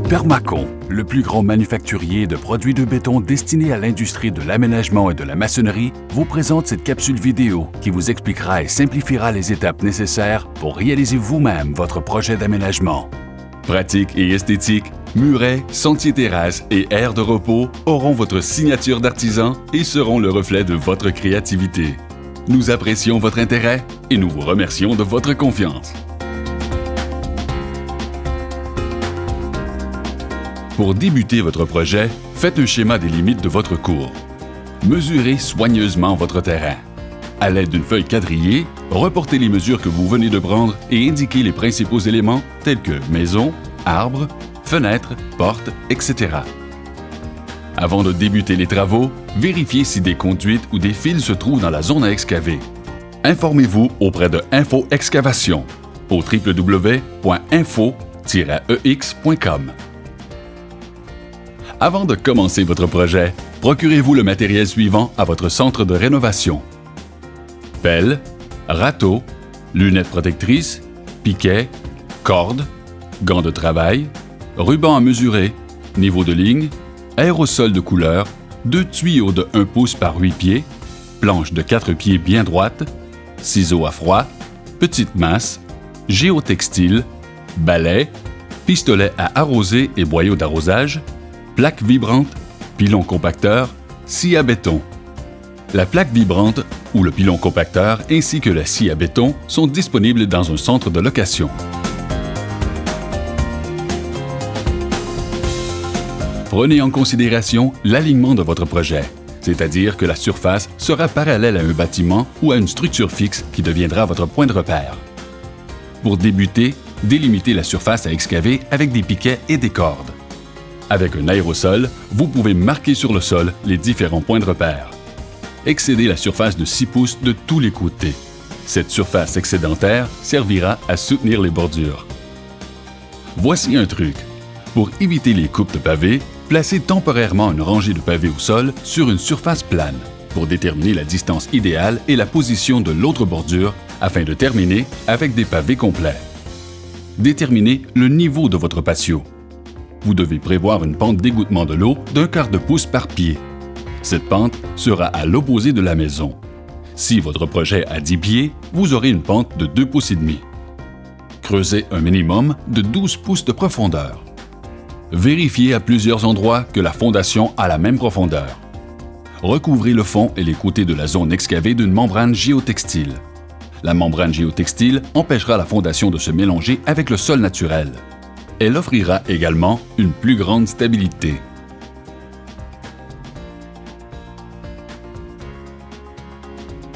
Permacon, le plus grand manufacturier de produits de béton destiné à l'industrie de l'aménagement et de la maçonnerie, vous présente cette capsule vidéo qui vous expliquera et simplifiera les étapes nécessaires pour réaliser vous-même votre projet d'aménagement. Pratique et esthétique, murets, sentiers terrasses et aires de repos auront votre signature d'artisan et seront le reflet de votre créativité. Nous apprécions votre intérêt et nous vous remercions de votre confiance. Pour débuter votre projet, faites un schéma des limites de votre cour. Mesurez soigneusement votre terrain. À l'aide d'une feuille quadrillée, reportez les mesures que vous venez de prendre et indiquez les principaux éléments tels que maison, arbres, fenêtres, portes, etc. Avant de débuter les travaux, vérifiez si des conduites ou des fils se trouvent dans la zone à excaver. Informez-vous auprès de Info Excavation au www.info-ex.com. Avant de commencer votre projet, procurez-vous le matériel suivant à votre centre de rénovation. Pelle, râteau, lunettes protectrices, piquets, cordes, gants de travail, ruban à mesurer, niveau de ligne, aérosol de couleur, 2 tuyaux de 1 pouce par 8 pieds, planche de 4 pieds bien droite, ciseaux à froid, petite masse, géotextile, balai, pistolet à arroser et boyau d'arrosage, plaque vibrante, pilon compacteur, scie à béton. La plaque vibrante ou le pilon compacteur ainsi que la scie à béton sont disponibles dans un centre de location. Prenez en considération l'alignement de votre projet, c'est-à-dire que la surface sera parallèle à un bâtiment ou à une structure fixe qui deviendra votre point de repère. Pour débuter, délimitez la surface à excaver avec des piquets et des cordes. Avec un aérosol, vous pouvez marquer sur le sol les différents points de repère. Excédez la surface de 6 pouces de tous les côtés. Cette surface excédentaire servira à soutenir les bordures. Voici un truc. Pour éviter les coupes de pavés, placez temporairement une rangée de pavés au sol sur une surface plane pour déterminer la distance idéale et la position de l'autre bordure afin de terminer avec des pavés complets. Déterminez le niveau de votre patio. Vous devez prévoir une pente d'égouttement de l'eau d'1/4 de pouce par pied. Cette pente sera à l'opposé de la maison. Si votre projet a 10 pieds, vous aurez une pente de 2 pouces et demi. Creusez un minimum de 12 pouces de profondeur. Vérifiez à plusieurs endroits que la fondation a la même profondeur. Recouvrez le fond et les côtés de la zone excavée d'une membrane géotextile. La membrane géotextile empêchera la fondation de se mélanger avec le sol naturel. Elle offrira également une plus grande stabilité.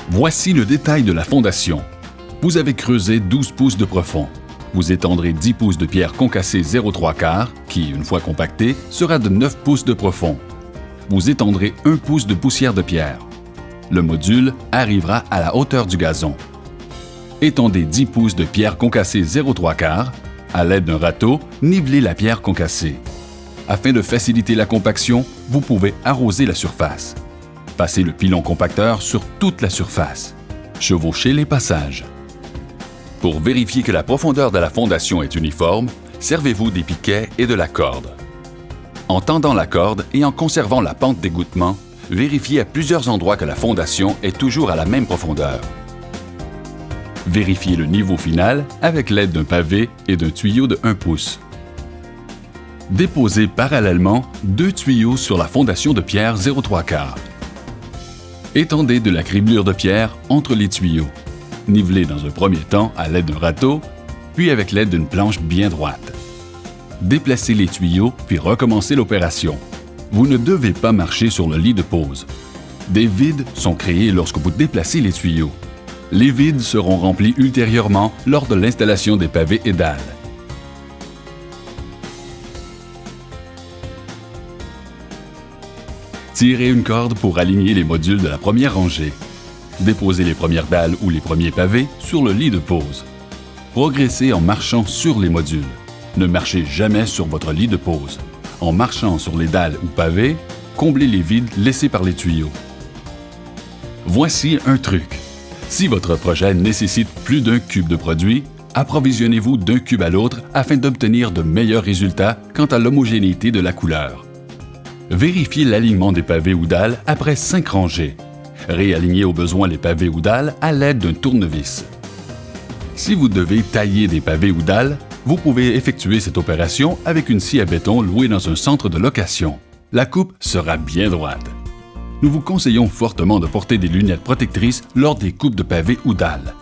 Voici le détail de la fondation. Vous avez creusé 12 pouces de profond. Vous étendrez 10 pouces de pierre concassée 0,3/4, qui, une fois compactée, sera de 9 pouces de profond. Vous étendrez 1 pouce de poussière de pierre. Le module arrivera à la hauteur du gazon. Étendez 10 pouces de pierre concassée 0,3/4. À l'aide d'un râteau, nivelez la pierre concassée. Afin de faciliter la compaction, vous pouvez arroser la surface. Passez le pilon compacteur sur toute la surface. Chevauchez les passages. Pour vérifier que la profondeur de la fondation est uniforme, servez-vous des piquets et de la corde. En tendant la corde et en conservant la pente d'égouttement, vérifiez à plusieurs endroits que la fondation est toujours à la même profondeur. Vérifiez le niveau final avec l'aide d'un pavé et d'un tuyau de 1 pouce. Déposez parallèlement 2 tuyaux sur la fondation de pierre 0,3/4. Étendez de la criblure de pierre entre les tuyaux. Nivelez dans un premier temps à l'aide d'un râteau, puis avec l'aide d'une planche bien droite. Déplacez les tuyaux, puis recommencez l'opération. Vous ne devez pas marcher sur le lit de pose. Des vides sont créés lorsque vous déplacez les tuyaux. Les vides seront remplis ultérieurement lors de l'installation des pavés et dalles. Tirez une corde pour aligner les modules de la première rangée. Déposez les premières dalles ou les premiers pavés sur le lit de pose. Progressez en marchant sur les modules. Ne marchez jamais sur votre lit de pose. En marchant sur les dalles ou pavés, comblez les vides laissés par les tuyaux. Voici un truc. Si votre projet nécessite plus d'un cube de produit, Approvisionnez-vous d'un cube à l'autre afin d'obtenir de meilleurs résultats quant à l'homogénéité de la couleur. Vérifiez l'alignement des pavés ou dalles après 5 rangées. Réalignez au besoin les pavés ou dalles à l'aide d'un tournevis. Si vous devez tailler des pavés ou dalles, vous pouvez effectuer cette opération avec une scie à béton louée dans un centre de location. La coupe sera bien droite. Nous vous conseillons fortement de porter des lunettes protectrices lors des coupes de pavés ou dalles.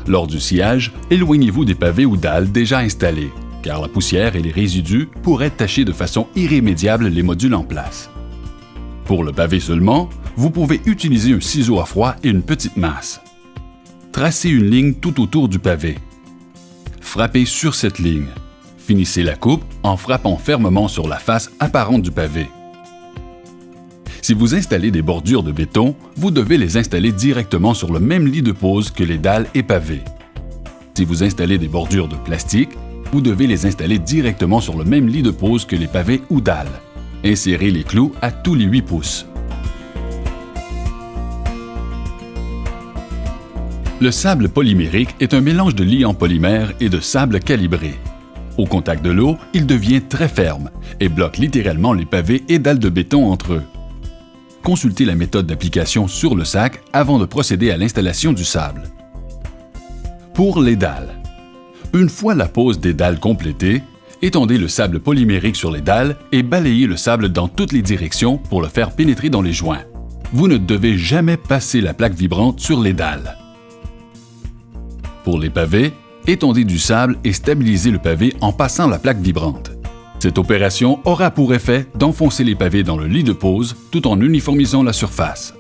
Lors du sciage, éloignez-vous des pavés ou dalles déjà installés, car la poussière et les résidus pourraient tacher de façon irrémédiable les modules en place. Pour le pavé seulement, vous pouvez utiliser un ciseau à froid et une petite masse. Tracez une ligne tout autour du pavé. Frappez sur cette ligne. Finissez la coupe en frappant fermement sur la face apparente du pavé. Si vous installez des bordures de béton, vous devez les installer directement sur le même lit de pose que les dalles et pavés. Si vous installez des bordures de plastique, vous devez les installer directement sur le même lit de pose que les pavés ou dalles. Insérez les clous à tous les 8 pouces. Le sable polymérique est un mélange de liant polymère et de sable calibré. Au contact de l'eau, il devient très ferme et bloque littéralement les pavés et dalles de béton entre eux. Consultez la méthode d'application sur le sac avant de procéder à l'installation du sable. Pour les dalles. Une fois la pose des dalles complétée, étendez le sable polymérique sur les dalles et balayez le sable dans toutes les directions pour le faire pénétrer dans les joints. Vous ne devez jamais passer la plaque vibrante sur les dalles. Pour les pavés, étendez du sable et stabilisez le pavé en passant la plaque vibrante. Cette opération aura pour effet d'enfoncer les pavés dans le lit de pose tout en uniformisant la surface.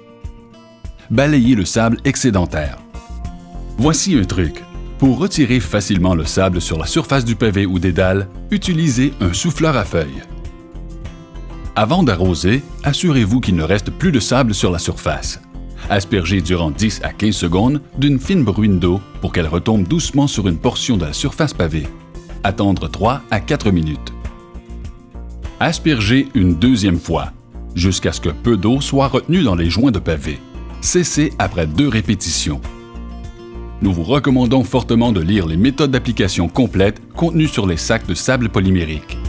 Balayez le sable excédentaire. Voici un truc. Pour retirer facilement le sable sur la surface du pavé ou des dalles, utilisez un souffleur à feuilles. Avant d'arroser, assurez-vous qu'il ne reste plus de sable sur la surface. Aspergez durant 10 à 15 secondes d'une fine bruine d'eau pour qu'elle retombe doucement sur une portion de la surface pavée. Attendre 3 à 4 minutes. Aspergez une deuxième fois, jusqu'à ce que peu d'eau soit retenue dans les joints de pavé. Cessez après 2 répétitions. Nous vous recommandons fortement de lire les méthodes d'application complètes contenues sur les sacs de sable polymérique.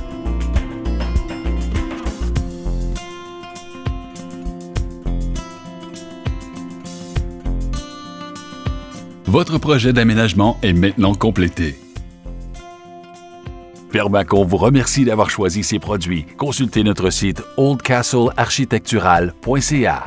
Votre projet d'aménagement est maintenant complété. Permaco vous remercie d'avoir choisi ces produits. Consultez notre site oldcastlearchitectural.ca.